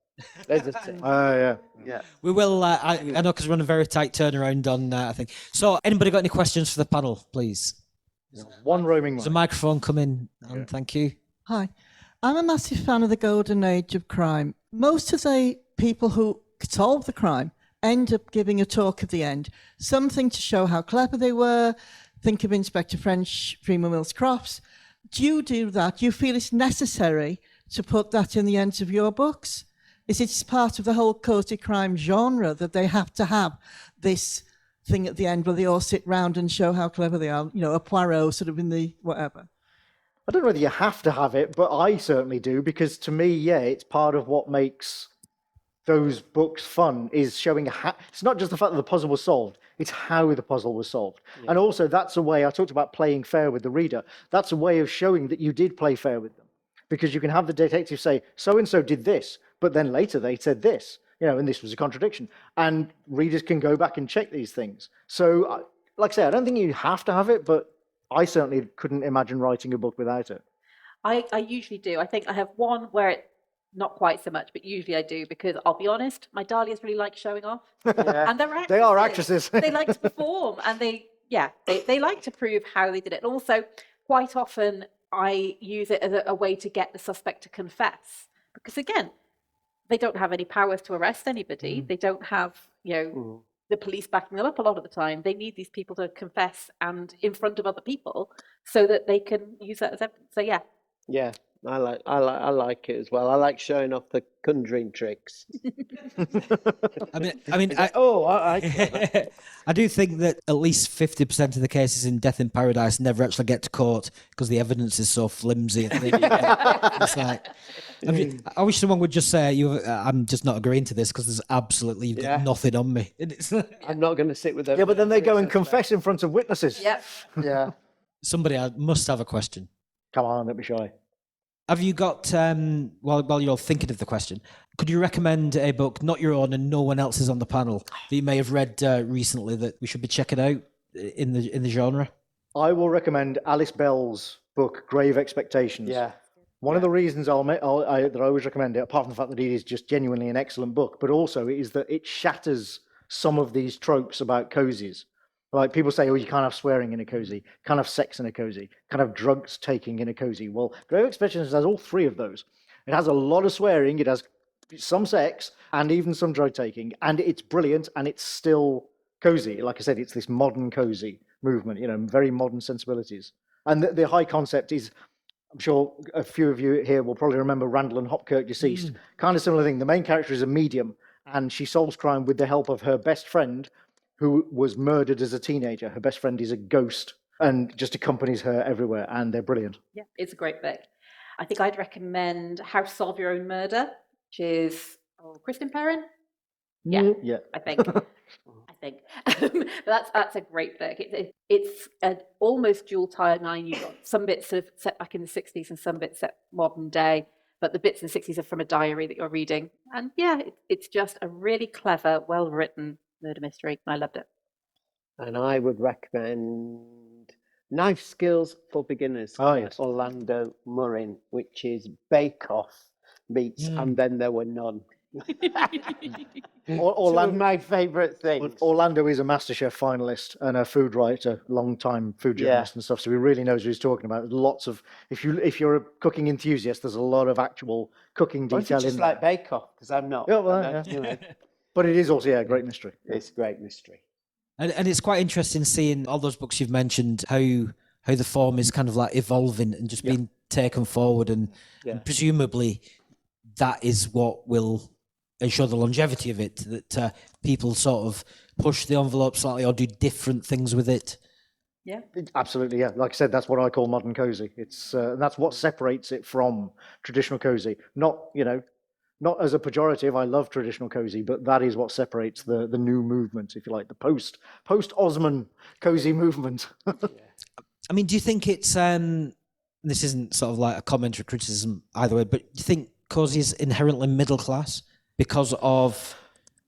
There's a tip. Yeah. Yeah. We will. I know because we're on a very tight turnaround on. I think. So, anybody got any questions for the panel, please? One roaming There's a mic. microphone coming, and thank you. Hi. I'm a massive fan of the golden age of crime. Most of the people who solve the crime end up giving a talk at the end, something to show how clever they were. Think of Inspector French, Freeman Mills Crofts. Do you do that? Do you feel it's necessary to put that in the ends of your books? Is it part of the whole cozy crime genre that they have to have this thing at the end where they all sit round and show how clever they are? A Poirot sort of in the whatever. I don't know whether you have to have it, but I certainly do, because to me, it's part of what makes those books fun, is showing how, it's not just the fact that the puzzle was solved, it's how the puzzle was solved. Yeah. And also that's a way, I talked about playing fair with the reader, that's a way of showing that you did play fair with them. Because you can have the detective say, so-and-so did this, but then later they said this, and this was a contradiction. And readers can go back and check these things. So, like I say, I don't think you have to have it, but I certainly couldn't imagine writing a book without it. I usually do. I think I have one where not quite so much, but usually I do, because I'll be honest, my dahlias really like showing off. Yeah. And they're actresses. They are actresses. They like to perform, and they like to prove how they did it. And also, quite often, I use it as a way to get the suspect to confess. Because again, they don't have any powers to arrest anybody. They don't have, the police backing them up a lot of the time. They need these people to confess and in front of other people so that they can use that as evidence. So yeah. Yeah, I like it as well. I like showing off the conjuring tricks. I do think that at least 50% of the cases in Death in Paradise never actually get to court because the evidence is so flimsy. It's like, I wish someone would just say, I'm just not agreeing to this because there's absolutely, you've got nothing on me. I'm not going to sit with them. Yeah, but then they go and confess in front of witnesses. Yep. Yeah. Somebody must have a question. Come on, don't be shy. Have you got, while you're thinking of the question, could you recommend a book, not your own and no one else's on the panel, that you may have read recently that we should be checking out in the genre? I will recommend Alice Bell's book, Grave Expectations. Yeah. One of the reasons that I always recommend it, apart from the fact that it is just genuinely an excellent book, but also is that it shatters some of these tropes about cozies. Like people say, oh, you can't have swearing in a cozy, can't have sex in a cozy, can't have drugs taking in a cozy. Well, Grave Expectations has all three of those. It has a lot of swearing, it has some sex, and even some drug taking, and it's brilliant, and it's still cozy. Like I said, it's this modern cozy movement, very modern sensibilities. And the high concept is, I'm sure a few of you here will probably remember Randall and Hopkirk Deceased. Kind of similar thing. The main character is a medium, and she solves crime with the help of her best friend, who was murdered as a teenager. Her best friend is a ghost and just accompanies her everywhere, and they're brilliant. Yeah, it's a great book. I think I'd recommend How to Solve Your Own Murder, which is Kristen Perrin. Yeah, Yeah. I think. But that's a great book. It's an almost dual timeline. You've got some bits sort of set back in the 60s and some bits set modern day, but the bits in the 60s are from a diary that you're reading. And yeah, it's just a really clever, well-written murder mystery. I loved it. And I would recommend Knife Skills for Beginners Oh, by yes. Orlando Murrin, which is Bake Off meets And Then There Were None. Two of my favourite things. Orlando is a MasterChef finalist and a food writer, long-time food journalist and stuff, so he really knows what he's talking about. There's lots of, if you're a cooking enthusiast, there's a lot of actual cooking detail in just there. like Bake Off, because I'm not. Yeah, well, But it is also a great mystery. It's a great mystery. And it's quite interesting seeing all those books you've mentioned, how the form is kind of like evolving and just being taken forward, and presumably that is what will ensure the longevity of it, that people sort of push the envelope slightly or do different things with it. Yeah. Absolutely, yeah. Like I said, that's what I call modern cozy. It's that's what separates it from traditional cozy. Not as a pejorative. I love traditional cozy, but that is what separates the new movement, if you like, the post Osman cozy movement. I mean, do you think it's this isn't sort of like a comment or criticism either way, but do you think cozy is inherently middle class because of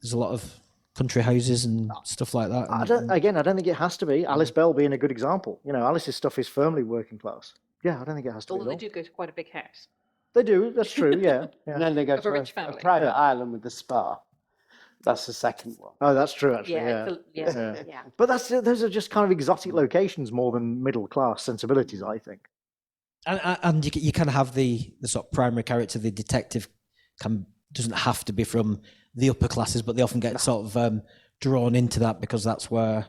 there's a lot of country houses and stuff like that? I don't think it has to be. Alice Bell being a good example. Alice's stuff is firmly working class. Yeah, I don't think it has to be. Although they do go to quite a big house. They do, that's true, yeah. And then they go to rich a family. private island with a spa. That's the second one. Oh, that's true, actually, Yeah. But those are just kind of exotic locations more than middle class sensibilities, I think. And you kind of have the sort of primary character, the detective, doesn't have to be from the upper classes, but they often get sort of drawn into that because that's where,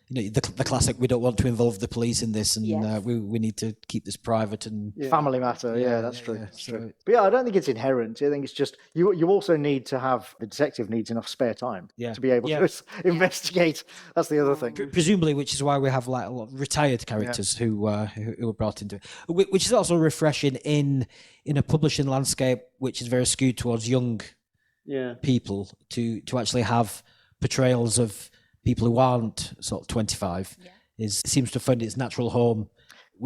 the classic, we don't want to involve the police in this, and we need to keep this private and family matter. Yeah, that's true. Yeah, That's true. But I don't think it's inherent. I think it's just you also need to have the detective needs enough spare time to be able to investigate. That's the other thing. Presumably, which is why we have like a lot of retailed characters who were brought into it, which is also refreshing in a publishing landscape which is very skewed towards young people to actually have portrayals of people who aren't sort of 25 seems to find its natural home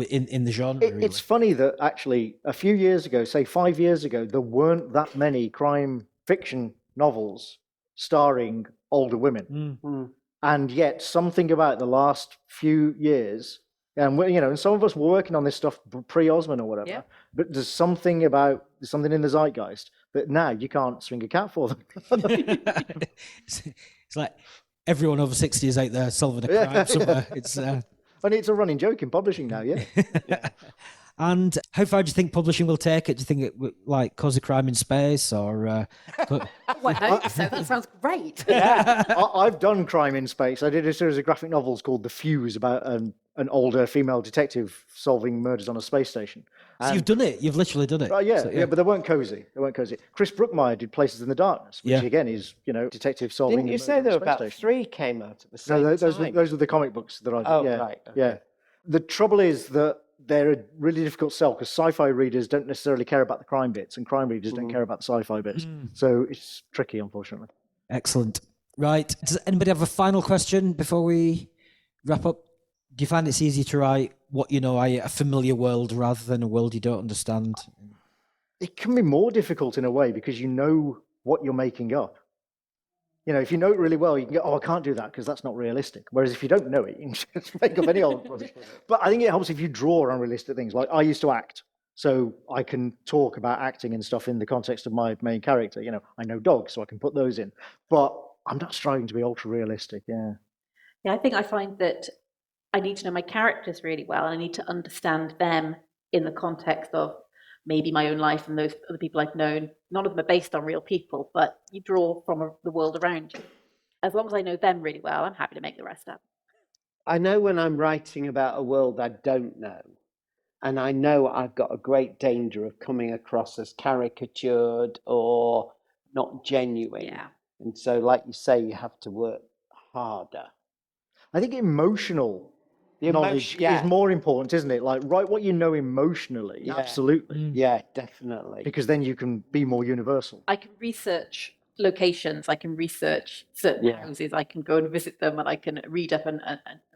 in the genre. It's funny that actually a few years ago, say 5 years ago, there weren't that many crime fiction novels starring older women. And yet something about the last few years, and and some of us were working on this stuff pre-Osman or whatever, but there's something in the zeitgeist But now you can't swing a cat for them. It's like everyone over 60 is out there solving a crime somewhere. It's And it's a running joke in publishing now, yeah. And how far do you think publishing will take it? Do you think it like Cosy Crime in Space or? Oh, I hope so. That sounds great. I've done crime in space. I did a series of graphic novels called The Fuse about an older female detective solving murders on a space station. So you've done it. You've literally done it. Yeah, So, yeah, but they weren't cozy. They weren't cozy. Chris Brookmeyer did Places in the Darkness, which again is, detective solving. Didn't you say there were about 3 came out at the same No, time? those were the comic books that I did. Oh, yeah, right. Okay. Yeah. The trouble is that they're a really difficult sell because sci-fi readers don't necessarily care about the crime bits and crime readers don't care about the sci-fi bits. So it's tricky, unfortunately. Excellent. Right. Does anybody have a final question before we wrap up? Do you find it's easy to write what you know, a familiar world rather than a world you don't understand? It can be more difficult in a way because you know what you're making up. If you know it really well, you can go, I can't do that because that's not realistic. Whereas if you don't know it, you can just make up any old rubbish. But I think it helps if you draw unrealistic things. Like I used to act, so I can talk about acting and stuff in the context of my main character. I know dogs, so I can put those in. But I'm not striving to be ultra realistic. Yeah. Yeah, I think I find that I need to know my characters really well, and I need to understand them in the context of maybe my own life and those other people I've known. None of them are based on real people, but you draw from the world around you. As long as I know them really well, I'm happy to make the rest up. I know when I'm writing about a world I don't know, and I know I've got a great danger of coming across as caricatured or not genuine. Yeah. And so, like you say, you have to work harder. I think emotional knowledge is more important, isn't it? Like write what you know emotionally. Yeah. Absolutely. Yeah, definitely. Because then you can be more universal. I can research locations, I can research certain houses, I can go and visit them, and I can read up and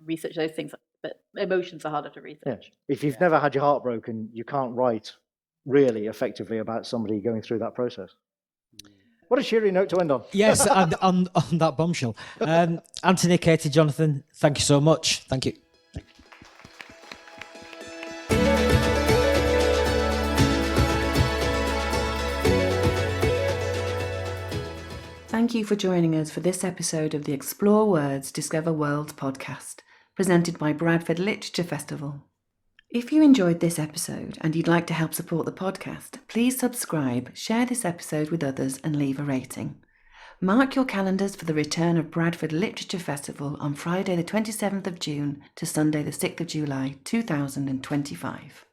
research those things. But emotions are harder to research. Yeah. If you've never had your heart broken, you can't write really effectively about somebody going through that process. What a cheery note to end on. Yes, and on that bombshell. Anthony, Katy, Jonathan, thank you so much. Thank you. Thank you for joining us for this episode of the Explore Words, Discover Worlds podcast, presented by Bradford Literature Festival. If you enjoyed this episode and you'd like to help support the podcast, please subscribe, share this episode with others and leave a rating. Mark your calendars for the return of Bradford Literature Festival on Friday the 27th of June to Sunday the 6th of July 2025.